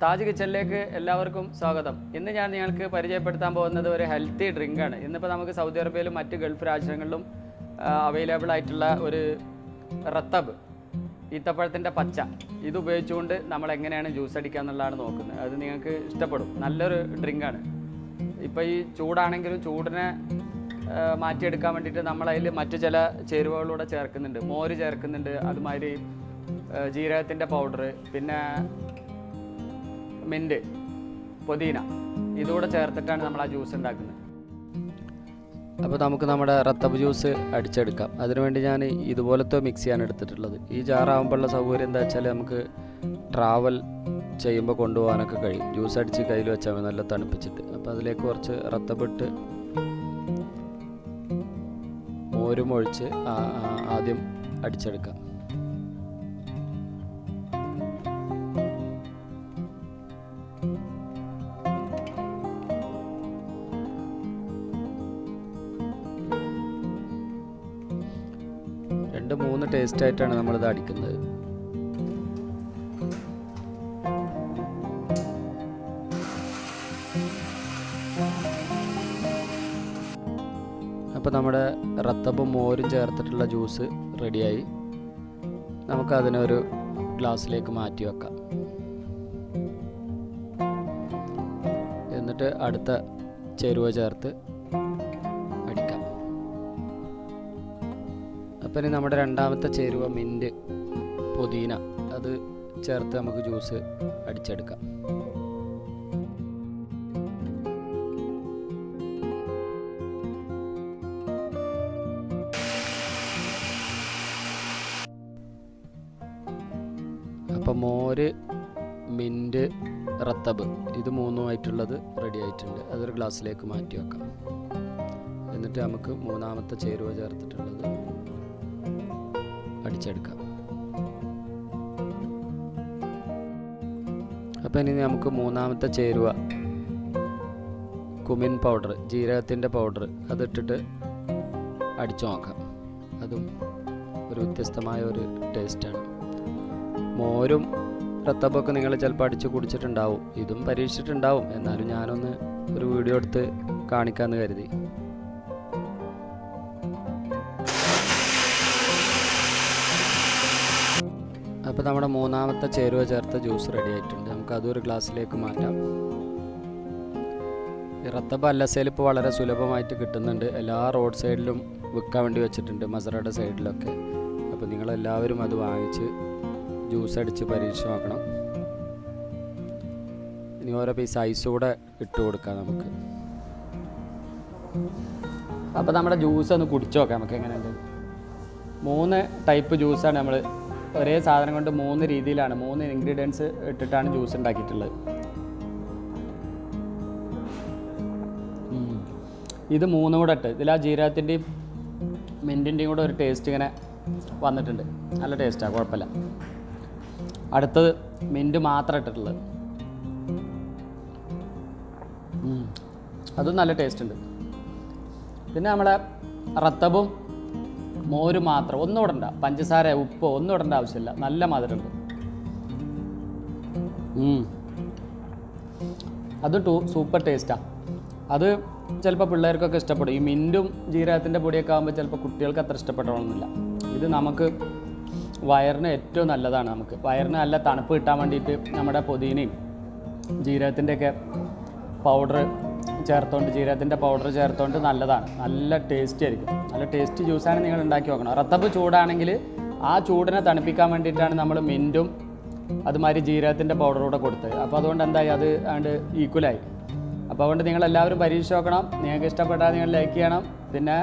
താജ് കിച്ചണിലേക്ക് എല്ലാവർക്കും സ്വാഗതം. ഇന്ന് ഞാൻ നിങ്ങൾക്ക് പരിചയപ്പെടുത്താൻ പോകുന്നത് ഒരു ഹെൽത്തി ഡ്രിങ്കാണ്. ഇന്നിപ്പോൾ നമുക്ക് സൗദി അറേബ്യയിലും മറ്റ് ഗൾഫ് രാജ്യങ്ങളിലും അവൈലബിൾ ആയിട്ടുള്ള ഒരു റത്തബ്, ഈത്തപ്പഴത്തിൻ്റെ പച്ച, ഇത് ഉപയോഗിച്ചുകൊണ്ട് നമ്മൾ എങ്ങനെയാണ് ജ്യൂസ് അടിക്കുക എന്നുള്ളതാണ് നോക്കുന്നത്. അത് നിങ്ങൾക്ക് ഇഷ്ടപ്പെടും. നല്ലൊരു ഡ്രിങ്കാണ്. ഇപ്പോൾ ഈ ചൂടാണെങ്കിലും ചൂടിനെ മാറ്റിയെടുക്കാൻ വേണ്ടിയിട്ട് നമ്മളതിൽ മറ്റു ചില ചേരുവകളൂടെ ചേർക്കുന്നുണ്ട്. മോര് ചേർക്കുന്നുണ്ട്, അതുമാതിരി ജീരകത്തിൻ്റെ പൗഡർ, പിന്നെ മിൻറ്റ്, പുതിന, ഇതുകൂടെ ചേർത്തിട്ടാണ് നമ്മൾ ആ ജ്യൂസ് ഉണ്ടാക്കുന്നത്. അപ്പോൾ നമുക്ക് നമ്മുടെ റത്തബ് ജ്യൂസ് അടിച്ചെടുക്കാം. അതിനുവേണ്ടി ഞാൻ ഇതുപോലത്തെ മിക്സിയാണ് എടുത്തിട്ടുള്ളത്. ഈ ജാറാകുമ്പോഴുള്ള സൗകര്യം എന്താ വെച്ചാൽ നമുക്ക് ട്രാവൽ ചെയ്യുമ്പോൾ കൊണ്ടുപോകാനൊക്കെ കഴിയും. ജ്യൂസ് അടിച്ച് കയ്യിൽ വെച്ചാൽ മതി, നല്ല തണുപ്പിച്ചിട്ട്. അപ്പോൾ അതിലേക്ക് കുറച്ച് റത്തബ് ഇട്ട് മോരും ഒഴിച്ച് ആദ്യം അടിച്ചെടുക്കാം. രണ്ട് മൂന്ന് ടേസ്റ്റായിട്ടാണ് നമ്മളിത് അടിക്കുന്നത്. അപ്പോൾ നമ്മുടെ റത്തബും മോരും ചേർത്തിട്ടുള്ള ജ്യൂസ് റെഡിയായി. നമുക്കതിനൊരു ഗ്ലാസ്സിലേക്ക് മാറ്റി വെക്കാം. എന്നിട്ട് അടുത്ത ചേരുവ ചേർത്ത് അടിക്കാം. അപ്പം ഇനി നമ്മുടെ രണ്ടാമത്തെ ചേരുവ മിൻറ്റ്, പുതിന, അത് ചേർത്ത് നമുക്ക് ജ്യൂസ് അടിച്ചെടുക്കാം. അപ്പം മോര്, മിൻറ്റ്, റത്തബ്, ഇത് മൂന്നുമായിട്ടുള്ളത് റെഡി ആയിട്ടുണ്ട്. അതൊരു ഗ്ലാസ്സിലേക്ക് മാറ്റി വെക്കാം. എന്നിട്ട് നമുക്ക് മൂന്നാമത്തെ ചേരുവ ചേർത്തിട്ടുള്ളത് അടിച്ചെടുക്കാം. അപ്പം ഇനി നമുക്ക് മൂന്നാമത്തെ ചേരുവ കുമിൻ പൗഡർ, ജീരകത്തിൻ്റെ പൗഡർ, അതിട്ടിട്ട് അടിച്ചു നോക്കാം. അതും ഒരു വ്യത്യസ്തമായ ഒരു ടേസ്റ്റാണ്. മോരും റത്തബൊക്കെ നിങ്ങൾ ചിലപ്പോൾ അടിച്ച് കുടിച്ചിട്ടുണ്ടാവും, ഇതും പരീക്ഷിച്ചിട്ടുണ്ടാവും. എന്നാലും ഞാനൊന്ന് ഒരു വീഡിയോ എടുത്ത് കാണിക്കാമെന്ന് കരുതി. അപ്പോൾ നമ്മുടെ മൂന്നാമത്തെ ചേരുവ ചേർത്ത ജ്യൂസ് റെഡി ആയിട്ടുണ്ട്. നമുക്ക് അതൊരു ഗ്ലാസ്സിലേക്ക് മാറ്റാം. ഈ റത്തബ് LASSIയിൽ ഇപ്പോൾ വളരെ സുലഭമായിട്ട് കിട്ടുന്നുണ്ട്. എല്ലാ റോഡ് സൈഡിലും വിൽക്കാൻ വേണ്ടി വെച്ചിട്ടുണ്ട്, മസറയുടെ സൈഡിലൊക്കെ. അപ്പോൾ നിങ്ങളെല്ലാവരും അത് വാങ്ങിച്ച് ജ്യൂസ് അടിച്ച് പരീക്ഷിച്ച് നോക്കണം. ഇനി ഓരോ പീസ് ഐസ് കൂടെ ഇട്ട് കൊടുക്കാം നമുക്ക്. അപ്പോൾ നമ്മുടെ ജ്യൂസ് ഒന്ന് കുടിച്ച് നോക്കാം നമുക്ക് എങ്ങനെയുണ്ട്. 3 ടൈപ്പ് ജ്യൂസാണ് നമ്മൾ ഒരേ സാധനം കൊണ്ട് 3 രീതിയിലാണ്, 3 ഇൻഗ്രീഡിയൻസ് ഇട്ടിട്ടാണ് ജ്യൂസ് ഉണ്ടാക്കിയിട്ടുള്ളത്. ഇത് 3 കൂടെ ഇട്ട് ഇതിൽ ആ ജീരകത്തിൻ്റെയും മിൻറ്റിൻ്റെയും കൂടെ ഒരു ടേസ്റ്റ് ഇങ്ങനെ വന്നിട്ടുണ്ട്. നല്ല ടേസ്റ്റാണ്, കുഴപ്പമില്ല. അടുത്തത് മിൻറ്റ് മാത്രം ഇട്ടിട്ടുള്ളത്, അതും നല്ല ടേസ്റ്റ് ഉണ്ട്. പിന്നെ നമ്മളെ റത്തബും മോരും മാത്രം, ഒന്നും ഇടണ്ട, പഞ്ചസാര, ഉപ്പോ ഒന്നും ഇടേണ്ട ആവശ്യമില്ല, നല്ല മധുരമുണ്ട്. അത് സൂപ്പർ ടേസ്റ്റാണ്. അത് ചിലപ്പോൾ പിള്ളേർക്കൊക്കെ ഇഷ്ടപ്പെടും. ഈ മിൻറ്റും ജീരകത്തിൻ്റെ പൊടിയൊക്കെ ആകുമ്പോൾ ചിലപ്പോൾ കുട്ടികൾക്ക് അത്ര ഇഷ്ടപ്പെടണമെന്നില്ല. ഇത് നമുക്ക് വയറിന് ഏറ്റവും നല്ലതാണ്. നമുക്ക് വയറിന് നല്ല തണുപ്പ് കിട്ടാൻ വേണ്ടിയിട്ട് നമ്മുടെ പുതിനയും ജീരകത്തിൻ്റെയൊക്കെ പൗഡർ ചേർത്തുകൊണ്ട്, ജീരകത്തിൻ്റെ പൗഡർ ചേർത്തുകൊണ്ട് നല്ലതാണ്. നല്ല ടേസ്റ്റി ആയിരിക്കും. നല്ല ടേസ്റ്റി ജ്യൂസാണ് നിങ്ങൾ ഉണ്ടാക്കി നോക്കണം. റത്തബ് ചൂടാണെങ്കിൽ ആ ചൂടിനെ തണുപ്പിക്കാൻ വേണ്ടിയിട്ടാണ് നമ്മൾ മിൻറ്റും അതുമാതിരി ജീരകത്തിൻ്റെ പൗഡറൂടെ കൊടുത്തത്. അപ്പോൾ അതുകൊണ്ട് എന്തായി, അത് അതുകൊണ്ട് ഈക്വലായി. അപ്പോൾ അതുകൊണ്ട് നിങ്ങളെല്ലാവരും പരീക്ഷിച്ച് നോക്കണം. നിങ്ങൾക്ക് ഇഷ്ടപ്പെട്ടാൽ നിങ്ങൾ ലൈക്ക് ചെയ്യണം. പിന്നെ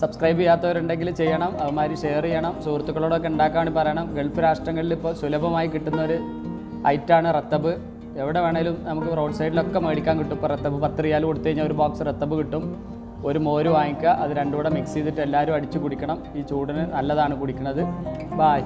സബ്സ്ക്രൈബ് ചെയ്യാത്തവരുണ്ടെങ്കിൽ ചെയ്യണം. അതുമാതിരി ഷെയർ ചെയ്യണം. സുഹൃത്തുക്കളോടൊക്കെ ഉണ്ടാക്കാൻ പറയണം. ഗൾഫ് രാഷ്ട്രങ്ങളിൽ ഇപ്പോൾ സുലഭമായി കിട്ടുന്ന ഒരു ഐറ്റമാണ് റത്തബ്. എവിടെ വേണേലും നമുക്ക് റോഡ് സൈഡിലൊക്കെ മേടിക്കാൻ കിട്ടും. ഇപ്പോൾ റത്തബ് 10 റിയാൽ കൊടുത്തു കഴിഞ്ഞാൽ ഒരു ബോക്സ് റത്തബ് കിട്ടും. ഒരു മോര് വാങ്ങിക്കുക, അത് രണ്ടും കൂടെ മിക്സ് ചെയ്തിട്ട് എല്ലാവരും അടിച്ച് കുടിക്കണം. ഈ ചൂടിന് നല്ലതാണ് കുടിക്കുന്നത്. ബായ്.